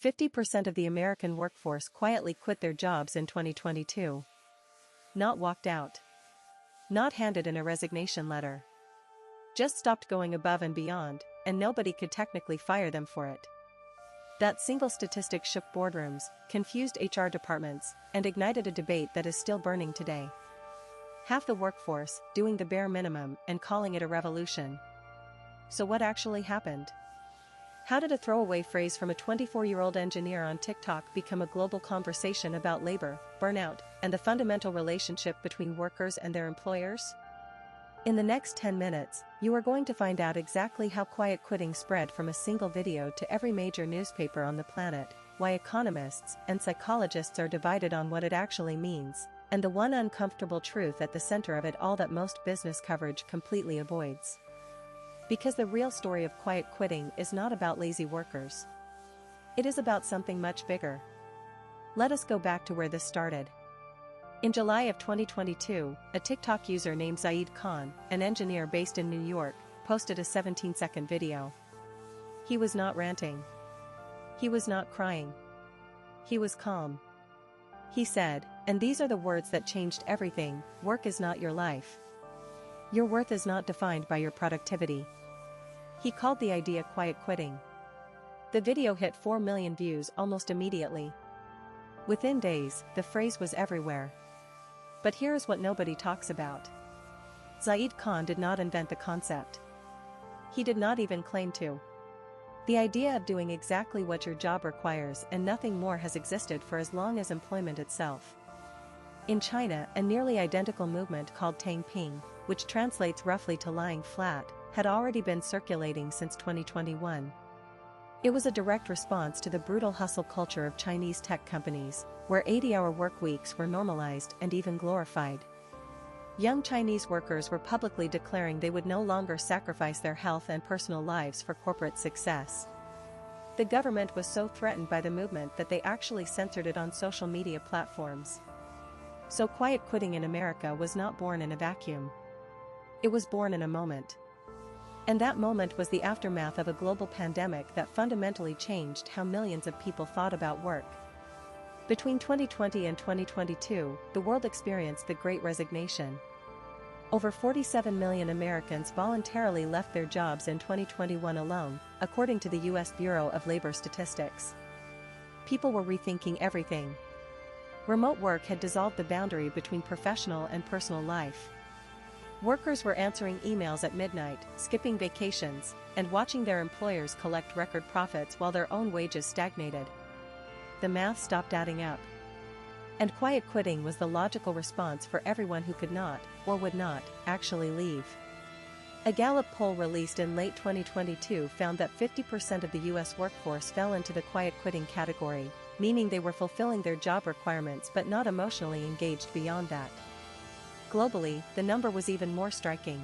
50% of the American workforce quietly quit their jobs in 2022. Not walked out. Not handed in a resignation letter. Just stopped going above and beyond, and nobody could technically fire them for it. That single statistic shook boardrooms, confused HR departments, and ignited a debate that is still burning today. Half the workforce doing the bare minimum and calling it a revolution. So what actually happened? How did a throwaway phrase from a 24-year-old engineer on TikTok become a global conversation about labor, burnout, and the fundamental relationship between workers and their employers? In the next 10 minutes, you are going to find out exactly how quiet quitting spread from a single video to every major newspaper on the planet, why economists and psychologists are divided on what it actually means, and the one uncomfortable truth at the center of it all that most business coverage completely avoids. Because the real story of quiet quitting is not about lazy workers. It is about something much bigger. Let us go back to where this started. In July of 2022, a TikTok user named Zaid Khan, an engineer based in New York, posted a 17-second video. He was not ranting. He was not crying. He was calm. He said, and these are the words that changed everything: work is not your life. Your worth is not defined by your productivity. He called the idea quiet quitting. The video hit 4 million views almost immediately. Within days, the phrase was everywhere. But here's what nobody talks about. Zaid Khan did not invent the concept. He did not even claim to. The idea of doing exactly what your job requires and nothing more has existed for as long as employment itself. In China, a nearly identical movement called Tang Ping, which translates roughly to lying flat, had already been circulating since 2021. It was a direct response to the brutal hustle culture of Chinese tech companies, where 80-hour work weeks were normalized and even glorified. Young Chinese workers were publicly declaring they would no longer sacrifice their health and personal lives for corporate success. The government was so threatened by the movement that they actually censored it on social media platforms. So quiet quitting in America was not born in a vacuum. It was born in a moment. And that moment was the aftermath of a global pandemic that fundamentally changed how millions of people thought about work. Between 2020 and 2022, the world experienced the Great Resignation. Over 47 million Americans voluntarily left their jobs in 2021 alone, according to the U.S. Bureau of Labor Statistics. People were rethinking everything. Remote work had dissolved the boundary between professional and personal life. Workers were answering emails at midnight, skipping vacations, and watching their employers collect record profits while their own wages stagnated. The math stopped adding up. And quiet quitting was the logical response for everyone who could not, or would not, actually leave. A Gallup poll released in late 2022 found that 50% of the U.S. workforce fell into the quiet quitting category, meaning they were fulfilling their job requirements but not emotionally engaged beyond that. Globally, the number was even more striking.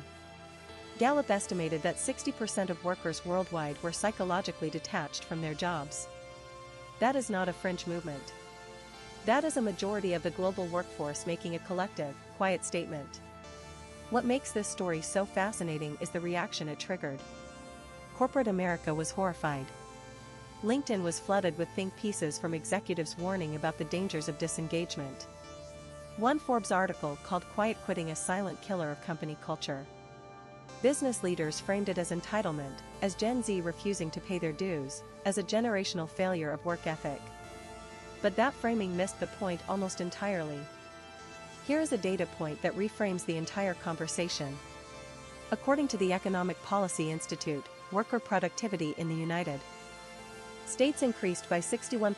Gallup estimated that 60% of workers worldwide were psychologically detached from their jobs. That is not a fringe movement. That is a majority of the global workforce making a collective, quiet statement. What makes this story so fascinating is the reaction it triggered. Corporate America was horrified. LinkedIn was flooded with think pieces from executives warning about the dangers of disengagement. One Forbes article called quiet quitting a silent killer of company culture. Business leaders framed it as entitlement, as Gen Z refusing to pay their dues, as a generational failure of work ethic. But that framing missed the point almost entirely. Here is a data point that reframes the entire conversation. According to the Economic Policy Institute, worker productivity in the United States increased by 61%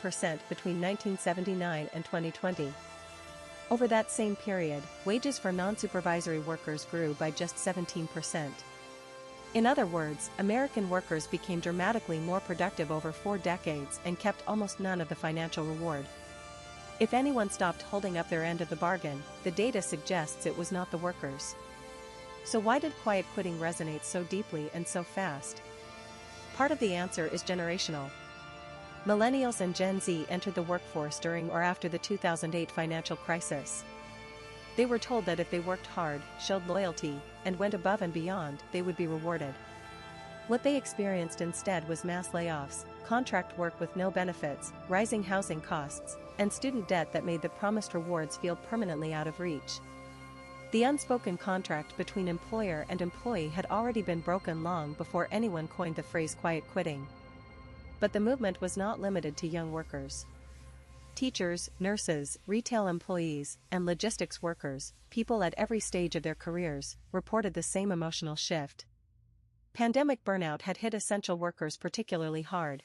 between 1979 and 2020. Over that same period, wages for non-supervisory workers grew by just 17%. In other words, American workers became dramatically more productive over 4 decades and kept almost none of the financial reward. If anyone stopped holding up their end of the bargain, the data suggests it was not the workers. So why did quiet quitting resonate so deeply and so fast? Part of the answer is generational. Millennials and Gen Z entered the workforce during or after the 2008 financial crisis. They were told that if they worked hard, showed loyalty, and went above and beyond, they would be rewarded. What they experienced instead was mass layoffs, contract work with no benefits, rising housing costs, and student debt that made the promised rewards feel permanently out of reach. The unspoken contract between employer and employee had already been broken long before anyone coined the phrase quiet quitting. But the movement was not limited to young workers. Teachers, nurses, retail employees, and logistics workers, people at every stage of their careers, reported the same emotional shift. Pandemic burnout had hit essential workers particularly hard.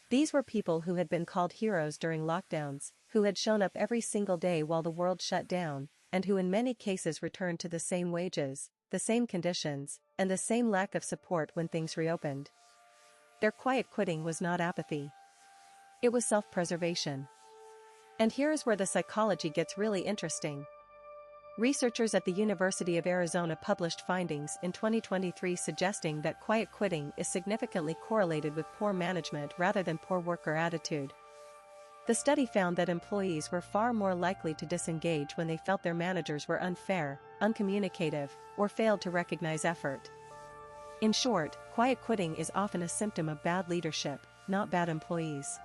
These were people who had been called heroes during lockdowns, who had shown up every single day while the world shut down, and who in many cases returned to the same wages, the same conditions, and the same lack of support when things reopened. Their quiet quitting was not apathy. It was self-preservation. And here's where the psychology gets really interesting. Researchers at the University of Arizona published findings in 2023 suggesting that quiet quitting is significantly correlated with poor management rather than poor worker attitude. The study found that employees were far more likely to disengage when they felt their managers were unfair, uncommunicative, or failed to recognize effort. In short, quiet quitting is often a symptom of bad leadership, not bad employees.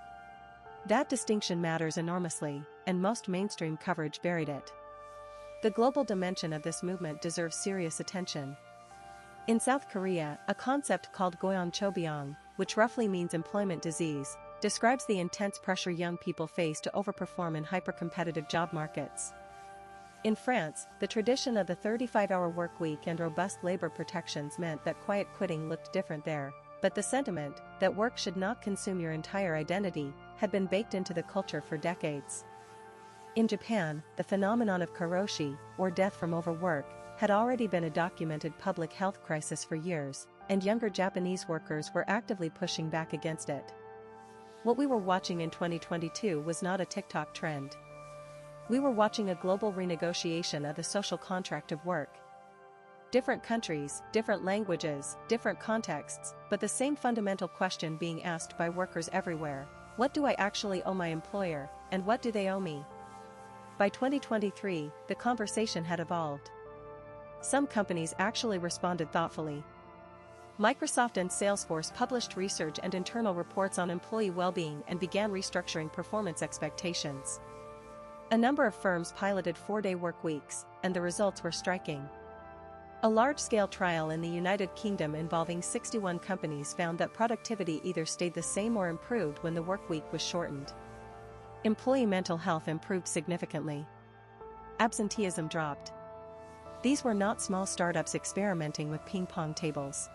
That distinction matters enormously, and most mainstream coverage buried it. The global dimension of this movement deserves serious attention. In South Korea, a concept called goyeonchobyong, which roughly means employment disease, describes the intense pressure young people face to overperform in hyper-competitive job markets. In France, the tradition of the 35-hour work week and robust labor protections meant that quiet quitting looked different there, but the sentiment that work should not consume your entire identity had been baked into the culture for decades. In Japan, the phenomenon of karoshi, or death from overwork, had already been a documented public health crisis for years, and younger Japanese workers were actively pushing back against it. What we were watching in 2022 was not a TikTok trend. We were watching a global renegotiation of the social contract of work. Different countries, different languages, different contexts, but the same fundamental question being asked by workers everywhere: what do I actually owe my employer, and what do they owe me? By 2023, the conversation had evolved. Some companies actually responded thoughtfully. Microsoft and Salesforce published research and internal reports on employee well-being and began restructuring performance expectations. A number of firms piloted 4-day work weeks, and the results were striking. A large-scale trial in the United Kingdom involving 61 companies found that productivity either stayed the same or improved when the work week was shortened. Employee mental health improved significantly. Absenteeism dropped. These were not small startups experimenting with ping-pong tables.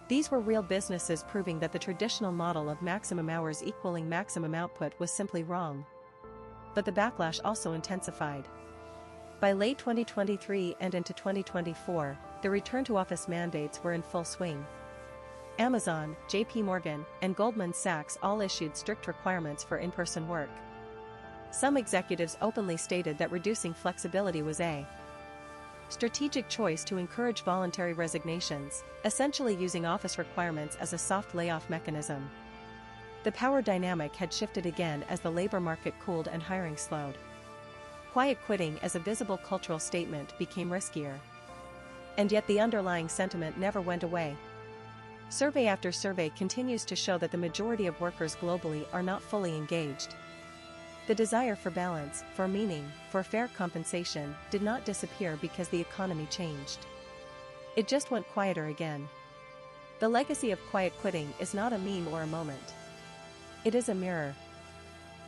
These were real businesses proving that the traditional model of maximum hours equaling maximum output was simply wrong. But the backlash also intensified. By late 2023 and into 2024, the return-to-office mandates were in full swing. Amazon, JP Morgan, and Goldman Sachs all issued strict requirements for in-person work. Some executives openly stated that reducing flexibility was a strategic choice to encourage voluntary resignations, essentially using office requirements as a soft layoff mechanism. The power dynamic had shifted again as the labor market cooled and hiring slowed. Quiet quitting as a visible cultural statement became riskier. And yet the underlying sentiment never went away. Survey after survey continues to show that the majority of workers globally are not fully engaged. The desire for balance, for meaning, for fair compensation did not disappear because the economy changed. It just went quieter again. The legacy of quiet quitting is not a meme or a moment. It is a mirror.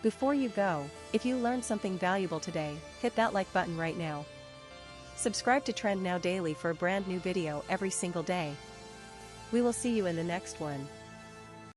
Before you go, if you learned something valuable today, hit that like button right now. Subscribe to Trend Now Daily for a brand new video every single day. We will see you in the next one.